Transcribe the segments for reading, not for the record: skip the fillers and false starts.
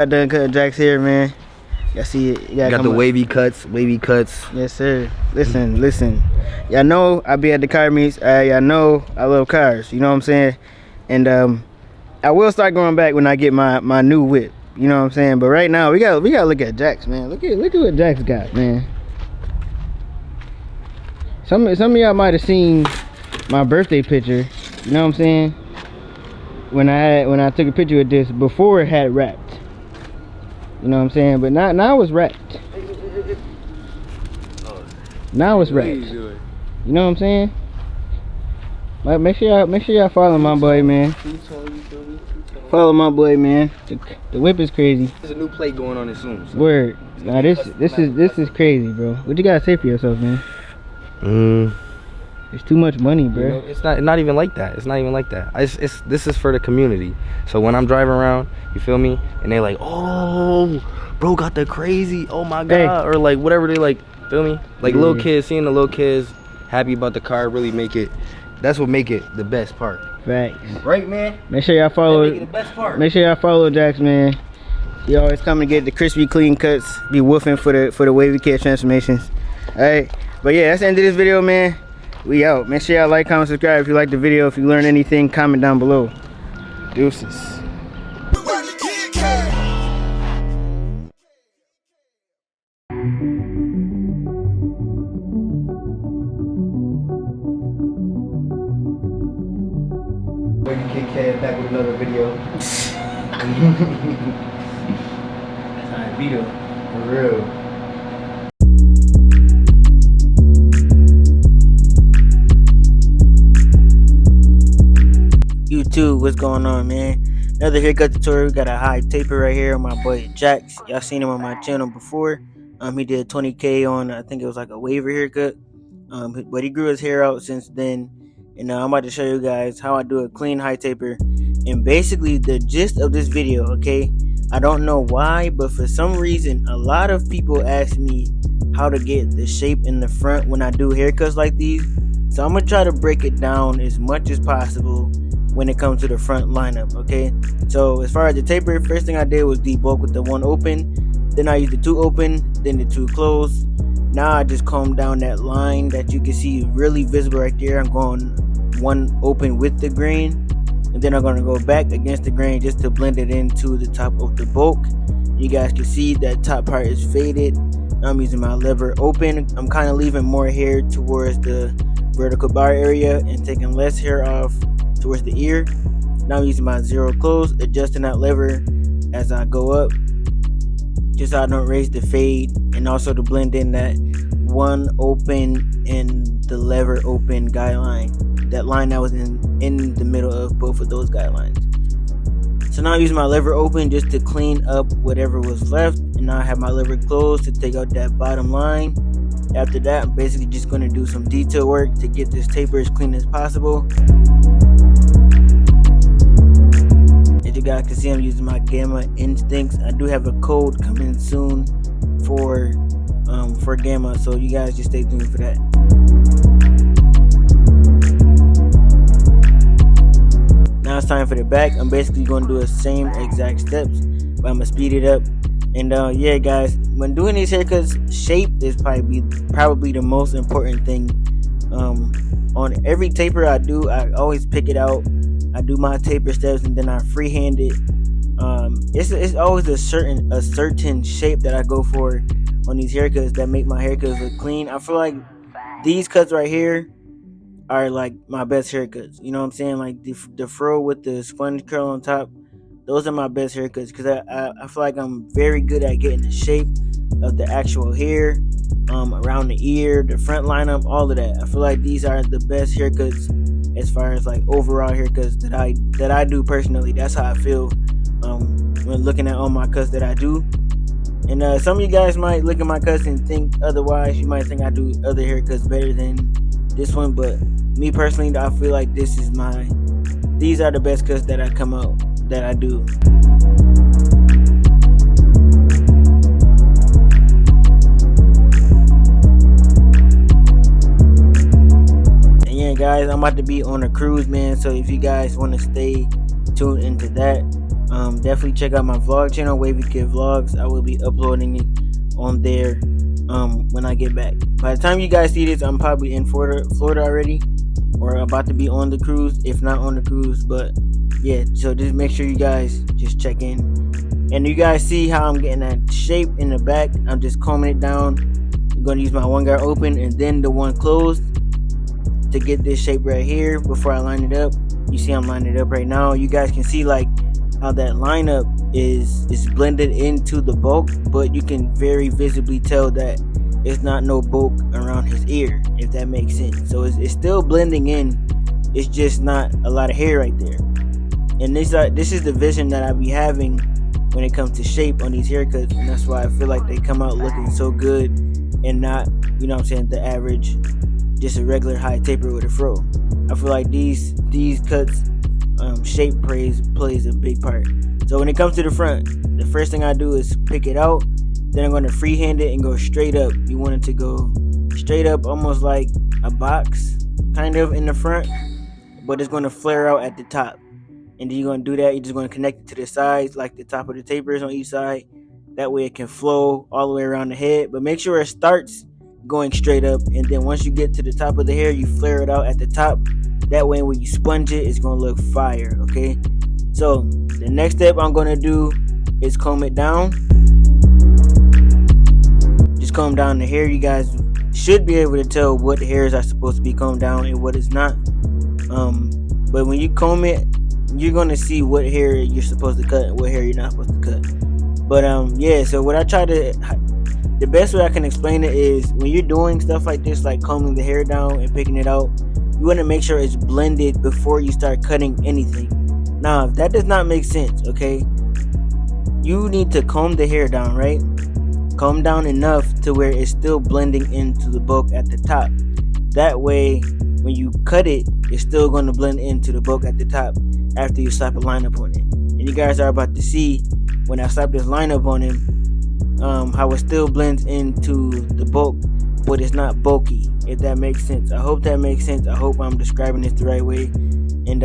Got done cutting Jack's hair, man. Y'all see it. Got the wavy cuts, Yes, sir. Listen. Y'all know I be at the car meets. Y'all know I love cars. You know what I'm saying? And I will start going back when I get my new whip. You know what I'm saying? But right now we gotta look at Jack's, man. Look at what Jack's got, man. Some of y'all might have seen my birthday picture. You know what I'm saying? When I took a picture of this before it had wrapped. You know what I'm saying? But now it's wrapped. Now it's wrapped. You know what I'm saying? Like, make sure y'all follow my boy, man. Follow my boy, man. The whip is crazy. There's a new plate going on as soon. So. Word. Nah, this is crazy, bro. What you gotta say for yourself, man? It's too much money, bro. You know, it's not even like that. It's not even like that. This is for the community. So when I'm driving around, you feel me? And they like, oh, bro got the crazy. Oh my god, hey. Or like whatever they like. Feel me? Like little kids, seeing the little kids happy about the car, really make it. That's what make it the best part. Facts. Right, man. Make sure y'all follow. Make it the best part. Make sure y'all follow Jax, man. He always come to get the crispy, clean cuts. Be woofing for the Wavykid transformations. All right, but yeah, that's the end of this video, man. We out. Make sure y'all like, comment, subscribe if you like the video. If you learned anything, comment down below. Deuces. Wavykid back with another video. That's how it be though. For real. YouTube, what's going on, man? Another haircut tutorial. We got a high taper right here on my boy Jax. Y'all seen him on my channel before. He did 20K on, I think it was like a waiver haircut. But he grew his hair out since then. And I'm about to show you guys how I do a clean high taper. And basically the gist of this video, okay? I don't know why, but for some reason a lot of people ask me how to get the shape in the front when I do haircuts like these. So I'm gonna try to break it down as much as possible when it comes to the front lineup, okay? So as far as the taper, first thing I did was debulk with the one open, then I used the two open, then the two closed. Now I just comb down that line that you can see really visible right there. I'm going one open with the grain, and then I'm gonna go back against the grain just to blend it into the top of the bulk. You guys can see that top part is faded. I'm using my lever open. I'm kind of leaving more hair towards the vertical bar area and taking less hair off towards the ear. Now I'm using my zero close, adjusting that lever as I go up, just so I don't raise the fade, and also to blend in that one open and the lever open guideline, that line that was in the middle of both of those guidelines. So now I'm using my lever open just to clean up whatever was left, and now I have my lever closed to take out that bottom line. After that, I'm basically just going to do some detail work to get this taper as clean as possible. As you guys can see, I'm using my Gamma Instincts. I do have a code coming soon for Gamma, so you guys just stay tuned for that. Now it's time for the back. I'm basically going to do the same exact steps, but I'm going to speed it up. And yeah, guys, when doing these haircuts, shape is probably the most important thing. On every taper I do, I always pick it out. I do my taper steps and then I freehand it. It's always a certain shape that I go for on these haircuts that make my haircuts look clean. I feel like these cuts right here are like my best haircuts. You know what I'm saying? Like the fro with the sponge curl on top. Those are my best haircuts because I feel like I'm very good at getting the shape of the actual hair, around the ear, the front lineup, all of that. I feel like these are the best haircuts as far as like overall haircuts that I do personally. That's how I feel when looking at all my cuts that I do. And some of you guys might look at my cuts and think otherwise. You might think I do other haircuts better than this one, but me personally, I feel like these are the best cuts that I do. And yeah, guys, I'm about to be on a cruise, man, so if you guys want to stay tuned into that, Definitely check out my vlog channel, Wavykid Vlogs. I will be uploading it on there when I get back. By the time you guys see this, I'm probably in Florida already, or about to be on the cruise, if not on the cruise. But yeah, so just make sure you guys just check in. And you guys see how I'm getting that shape in the back. I'm just combing it down. I'm going to use my one guard open and then the one closed to get this shape right here before I line it up. You see I'm lining it up right now. You guys can see like how that lineup is blended into the bulk, but you can very visibly tell that it's not no bulk around his ear, if that makes sense. So it's still blending in. It's just not a lot of hair right there. And this is the vision that I be having when it comes to shape on these haircuts, and that's why I feel like they come out looking so good and not, you know what I'm saying, the average, just a regular high taper with a fro. I feel like these cuts, shape plays a big part. So when it comes to the front, the first thing I do is pick it out, then I'm going to freehand it and go straight up. You want it to go straight up, almost like a box kind of in the front, but it's going to flare out at the top. And then you're going to do that. You're just going to connect it to the sides, like the top of the tapers on each side. That way it can flow all the way around the head. But make sure it starts going straight up. And then once you get to the top of the hair, you flare it out at the top. That way when you sponge it, it's going to look fire, okay? So the next step I'm going to do is comb it down. Just comb down the hair. You guys should be able to tell what hairs are supposed to be combed down and what is not. But when you comb it, you're gonna see what hair you're supposed to cut and what hair you're not supposed to cut. But yeah, so what I try to, the best way I can explain it is when you're doing stuff like this, like combing the hair down and picking it out, you want to make sure it's blended before you start cutting anything. Now if that does not make sense, okay, you need to comb the hair down, right? Comb down enough to where it's still blending into the bulk at the top. That way when you cut it, it's still going to blend into the bulk at the top after you slap a lineup on it. And you guys are about to see when I slap this lineup on him, how it still blends into the bulk, but it's not bulky, if that makes sense. I hope that makes sense. I hope I'm describing this the right way. And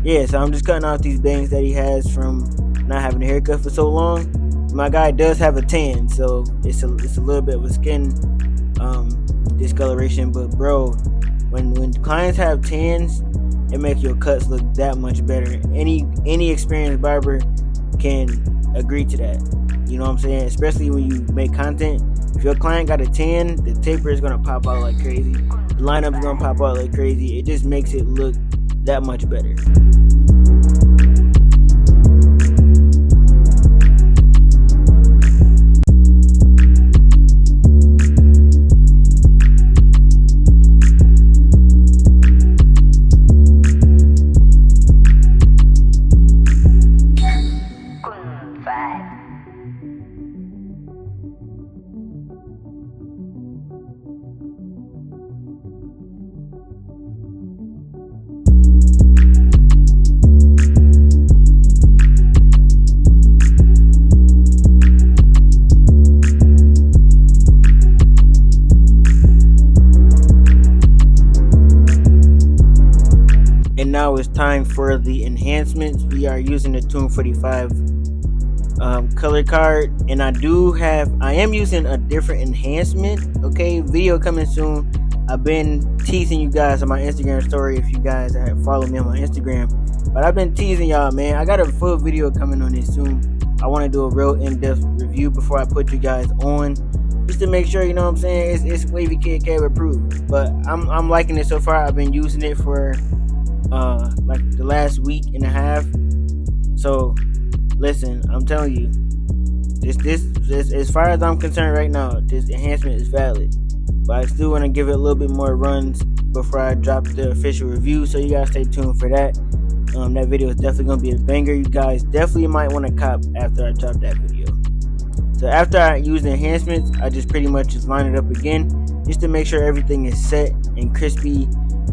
yeah, so I'm just cutting off these bangs that he has from not having a haircut for so long. My guy does have a tan, so it's a little bit of a skin discoloration. But bro, when clients have tans, it makes your cuts look that much better. Any experienced barber can agree to that. You know what I'm saying? Especially when you make content. If your client got a tan, the taper is gonna pop out like crazy. The lineup is gonna pop out like crazy. It just makes it look that much better. And now it's time for the enhancements. We are using the Tune 45 color card, and I am using a different enhancement. Okay, video coming soon. I've been teasing you guys on my Instagram story if you guys have followed me on my Instagram, but I've been teasing y'all, man. I got a full video coming on this soon. I want to do a real in-depth review before I put you guys on, just to make sure, you know what I'm saying, it's Wavykid Cab approved. But I'm liking it so far. I've been using it for like the last week and a half. So listen, I'm telling you, this as far as I'm concerned right now, this enhancement is valid. But I still want to give it a little bit more runs before I drop the official review, so you guys stay tuned for that. That video is definitely gonna be a banger. You guys definitely might want to cop after I drop that video. So after I use the enhancements, I just pretty much just line it up again, just to make sure everything is set and crispy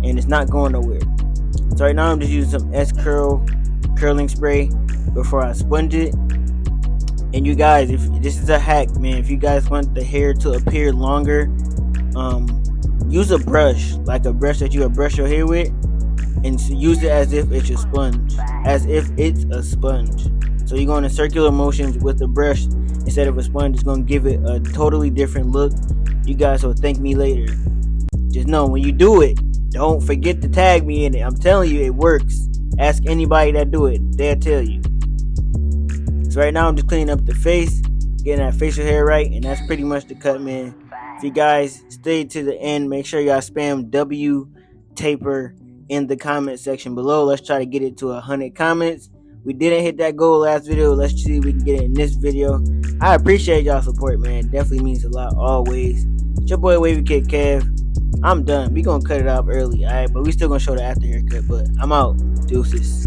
and it's not going nowhere. So right now I'm just using some curling spray before I sponge it. And you guys, if this is a hack, man, if you guys want the hair to appear longer, use a brush, like a brush that you would brush your hair with, and use it as if it's a sponge, So So you're going in circular motions with the brush instead of a sponge. It's going to give it a totally different look. You guys will thank me later. Just know when you do it, don't forget to tag me in it. I'm telling you, it works. Ask anybody that do it, they'll tell you. So right now I'm just cleaning up the face, getting that facial hair right, and that's pretty much the cut, man. If you guys stay to the end, make sure y'all spam W taper in the comment section below. Let's try to get it to 100 comments. We didn't hit that goal last video. Let's see if we can get it in this video. I appreciate y'all support, man. Definitely means a lot always. It's your boy Wavykid Kev. I'm done. We gonna cut it off early, alright? But we still gonna show the after haircut. But I'm out. Deuces.